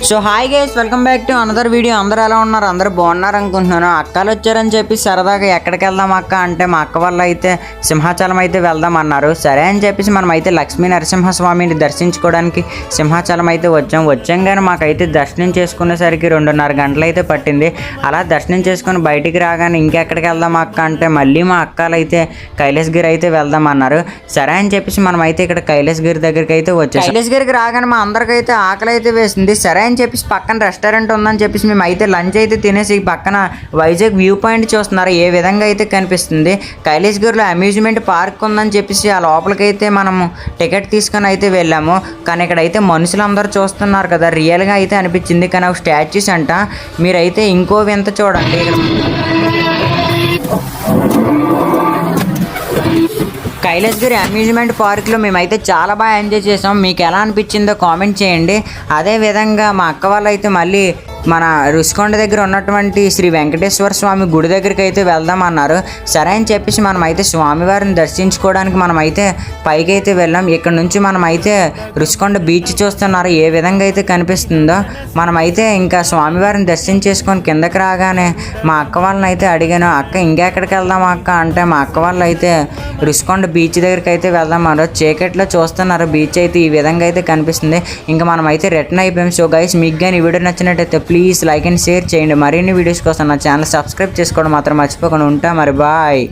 So hi guys, welcome back to another video. అందరూ ఎలా ఉన్నారు? అందరూ బాగున్నారు అనుకుంటున్నాను. అక్కలు వచ్చారని చెప్పి సరదాగా ఎక్కడికి వెళ్దాం అక్క అంటే మా అక్క వాళ్ళు అయితే సింహాచలం అయితే వెళ్దాం అన్నారు. సరే అని చెప్పేసి మనం అయితే లక్ష్మీ నరసింహస్వామిని దర్శించుకోవడానికి సింహాచలం అయితే వచ్చాం కానీ మాకైతే దర్శనం చేసుకునేసరికి 2:30 గంటలు అయితే పట్టింది. అలా దర్శనం చేసుకుని బయటికి రాగానే ఇంకెక్కడికి వెళ్దాం అక్క అంటే మళ్ళీ మా అక్కలు అయితే కైలాసగిరి అయితే వెళ్దాం అన్నారు. సరే అని చెప్పేసి మనం అయితే ఇక్కడ కైలాసగిరి దగ్గరికి అయితే వచ్చాం. కైలాసగిరికి రాగానే మా అందరికైతే ఆకలి అయితే వేసింది. సరే అని చెప్పేసి పక్కన రెస్టారెంట్ ఉందని చెప్పేసి మేము అయితే లంచ్ అయితే తినేసి పక్కన వైజాగ్ వ్యూ పాయింట్ చూస్తున్నారు ఏ విధంగా అయితే కనిపిస్తుంది. కైలాసగిరిలో అమ్యూజ్మెంట్ పార్క్ ఉందని చెప్పేసి ఆ లోపలికైతే మనము టికెట్ తీసుకొని అయితే వెళ్ళాము. కానీ ఇక్కడ అయితే మనుషులు అందరూ చూస్తున్నారు కదా, రియల్గా అయితే అనిపించింది. కానీ అవి స్టాచ్యూస్ అంట. మీరైతే ఇంకో వింత చూడండి. కైలాసగిరి అమ్యూజ్మెంట్ పార్క్లో మేమైతే చాలా బాగా ఎంజాయ్ చేసాం. మీకు ఎలా అనిపించిందో కామెంట్ చేయండి. అదేవిధంగా మా అక్క వాళ్ళు అయితే మళ్ళీ మన రుషికొండ దగ్గర ఉన్నటువంటి శ్రీ వెంకటేశ్వర స్వామి గుడి దగ్గరికి అయితే వెళ్దాం అన్నారు. సరే అని చెప్పేసి మనం అయితే స్వామివారిని దర్శించుకోవడానికి మనం అయితే పైకి అయితే వెళ్ళాం. ఇక్కడ నుంచి మనం అయితే రుషికొండ బీచ్ చూస్తున్నారు ఏ విధంగా అయితే కనిపిస్తుందో. మనమైతే ఇంకా స్వామివారిని దర్శనం చేసుకొని కిందకి రాగానే మా అక్క వాళ్ళని అయితే అడిగాను, అక్క ఇంకెక్కడికి వెళ్దాం అక్క అంటే మా అక్క వాళ్ళు అయితే రుషికొండ బీచ్ దగ్గరికి అయితే వెళ్దాం అన్నారు. చీకట్లో చూస్తున్నారు బీచ్ అయితే ఈ విధంగా అయితే కనిపిస్తుంది. ఇంకా మనం అయితే రిటర్న్ అయిపోయాం. సో గైస్, మీకు కానీ ఈ వీడియో నచ్చినట్టయితే ప్లీజ్ లైక్ అండ్ షేర్ చేయండి. మరిన్ని వీడియోస్ కోసం నా ఛానల్ సబ్స్క్రైబ్ చేసుకోవడం మాత్రం మర్చిపోకుండా ఉంటా. మరి బాయ్.